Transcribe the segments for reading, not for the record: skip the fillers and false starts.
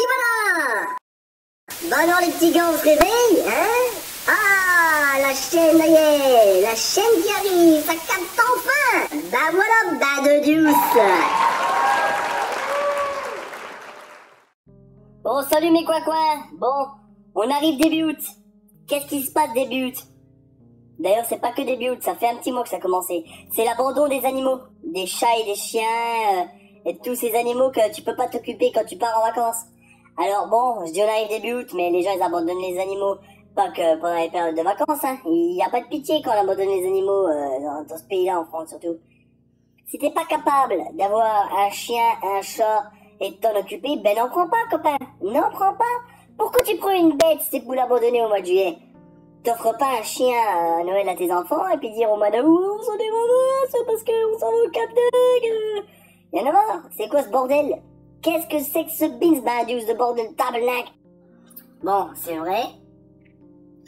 voilà! Bah alors les petits gars, on se réveille, hein? Ah, la chaîne, là y est, la chaîne qui arrive, ça capte enfin! Bah voilà, bah de douce! Bon, salut mes coins-coins! Bon, on arrive début août. Qu'est-ce qui se passe début août? D'ailleurs, c'est pas que début août, ça fait un petit mois que ça a commencé. C'est l'abandon des animaux. Des chats et des chiens, et tous ces animaux que tu peux pas t'occuper quand tu pars en vacances. Alors bon, je dis on arrive début août, mais les gens ils abandonnent les animaux, pas que pendant les périodes de vacances, hein. Il y a pas de pitié quand on abandonne les animaux dans ce pays-là, en France surtout. Si t'es pas capable d'avoir un chien, un chat et de t'en occuper, ben n'en prends pas, copain. N'en prends pas. Pourquoi tu prends une bête si c'est pour l'abandonner au mois de juillet? T'offres pas un chien à Noël à tes enfants et puis dire au mois d'août, on s'en est marre, parce qu'on s'en va au Cap d'Agde. Y'en a marre. C'est quoi ce bordel? Qu'est-ce que c'est que ce binsbindeuse de bordel tabernacle? Bon, c'est vrai,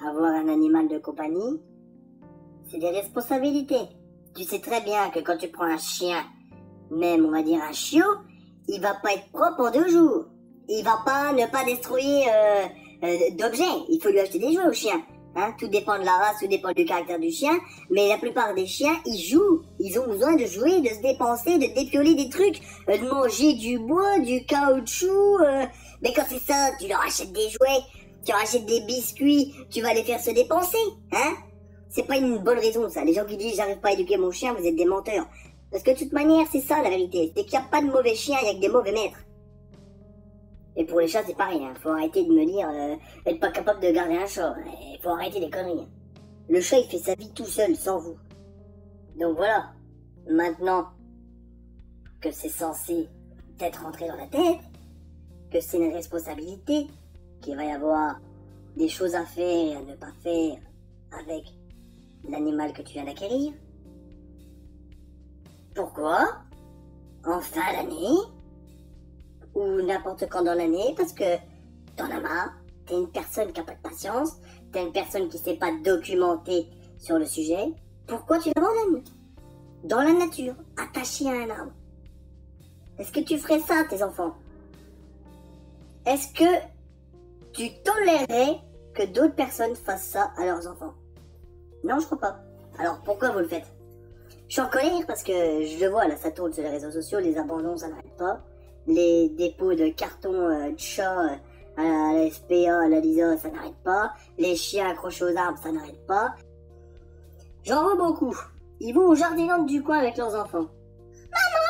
avoir un animal de compagnie, c'est des responsabilités. Tu sais très bien que quand tu prends un chien, même on va dire un chiot, il va pas être propre en 2 jours. Il va pas ne pas détruire d'objets. Il faut lui acheter des jouets au chien. Hein, tout dépend de la race, tout dépend du caractère du chien, mais la plupart des chiens, ils jouent. Ils ont besoin de jouer, de se dépenser, de dépioler des trucs, de manger du bois, du caoutchouc. Mais quand c'est ça, tu leur achètes des jouets, tu leur achètes des biscuits, tu vas les faire se dépenser, hein? C'est pas une bonne raison, ça. Les gens qui disent j'arrive pas à éduquer mon chien, vous êtes des menteurs. Parce que de toute manière, c'est ça la vérité. C'est qu'il n'y a pas de mauvais chiens, il y a que des mauvais maîtres. Et pour les chats, c'est pareil, hein. Faut arrêter de me dire, être pas capable de garder un chat. Faut arrêter les conneries. Hein. Le chat, il fait sa vie tout seul, sans vous. Donc voilà. Maintenant que c'est censé être rentré dans la tête, que c'est une responsabilité, qu'il va y avoir des choses à faire, à ne pas faire avec l'animal que tu viens d'acquérir. Pourquoi? En fin d'année, ou n'importe quand dans l'année, parce que t'en as marre, t'es une personne qui a pas de patience, t'es une personne qui sait pas documenter sur le sujet, pourquoi tu l'abandonnes? Dans la nature, attaché à un arbre. Est-ce que tu ferais ça à tes enfants? Est-ce que tu tolérerais que d'autres personnes fassent ça à leurs enfants? Non, je crois pas. Alors pourquoi vous le faites? Je suis en colère parce que je le vois là, ça tourne sur les réseaux sociaux, les abandons ça n'arrête pas. Les dépôts de cartons de chats à la SPA, à la Lisa, ça n'arrête pas. Les chiens accrochés aux arbres, ça n'arrête pas. J'en vois beaucoup. Ils vont au jardinant du coin avec leurs enfants. Maman,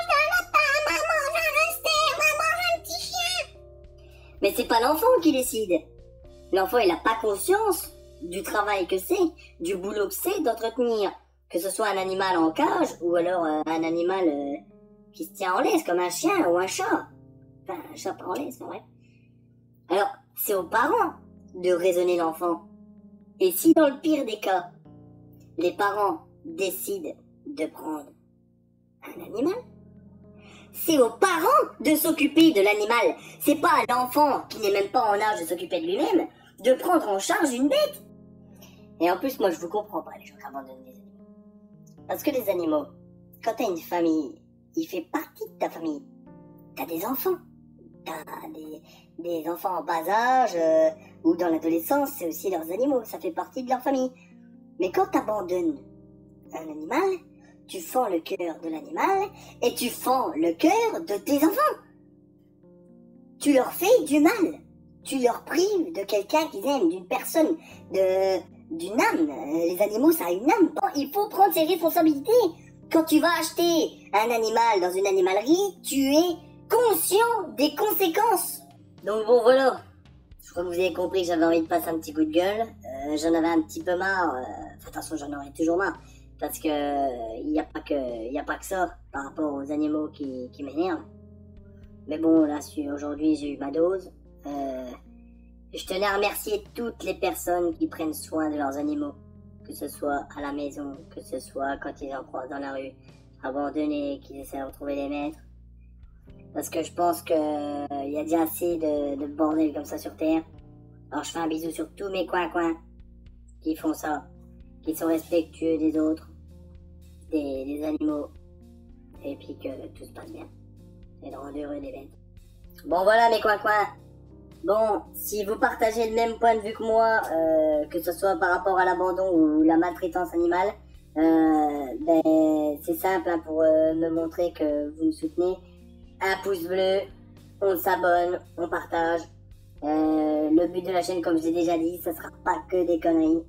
j'ai un lapin, maman, j'ai un hamster, maman, j'ai un petit chien. Mais c'est pas l'enfant qui décide. L'enfant, il a pas conscience du travail que c'est, du boulot que c'est d'entretenir. Que ce soit un animal en cage ou alors un animal qui se tient en laisse comme un chien ou un chat. Enfin, un chat pas en laisse, c'est vrai. Alors, c'est aux parents de raisonner l'enfant. Et si dans le pire des cas, les parents décident de prendre un animal, c'est aux parents de s'occuper de l'animal. C'est pas à l'enfant, qui n'est même pas en âge de s'occuper de lui-même, de prendre en charge une bête. Et en plus, moi je vous comprends pas les gens qui abandonnent les animaux. Parce que les animaux, quand t'as une famille, il fait partie de ta famille. T'as des enfants. T'as des enfants en bas âge, ou dans l'adolescence, c'est aussi leurs animaux. Ça fait partie de leur famille. Mais quand t'abandonnes un animal, tu fends le cœur de l'animal, et tu fends le cœur de tes enfants. Tu leur fais du mal. Tu leur prives de quelqu'un qu'ils aiment, d'une personne, d'une âme. Les animaux, ça a une âme. Bon, il faut prendre ses responsabilités. Quand tu vas acheter un animal dans une animalerie, tu es conscient des conséquences. Donc bon, voilà. Je crois que vous avez compris que j'avais envie de passer un petit coup de gueule. J'en avais un petit peu marre. Attention, j'en aurais toujours marre. Parce que il n'y a pas que ça par rapport aux animaux qui m'énervent. Mais bon, là, aujourd'hui, j'ai eu ma dose. Je tenais à remercier toutes les personnes qui prennent soin de leurs animaux. Que ce soit à la maison, que ce soit quand ils en croisent dans la rue, abandonnés, qu'ils essaient de retrouver les maîtres. Parce que je pense qu'il y a déjà assez de bordel comme ça sur Terre. Alors je fais un bisou sur tous mes coins qui font ça, qui sont respectueux des autres, des animaux, et puis que tout se passe bien. Et de rendre heureux les bêtes. Bon voilà mes coins. Bon, si vous partagez le même point de vue que moi, que ce soit par rapport à l'abandon ou la maltraitance animale, ben c'est simple hein, pour me montrer que vous me soutenez. Un pouce bleu, on s'abonne, on partage. Le but de la chaîne, comme je l'ai déjà dit, ça sera pas que des conneries.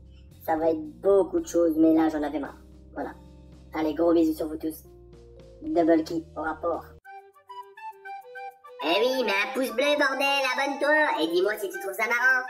Ça va être beaucoup de choses, mais là j'en avais marre. Voilà. Allez, gros bisous sur vous tous. Double key au rapport. Eh oui, mais un pouce bleu, bordel, abonne-toi et dis-moi si tu trouves ça marrant.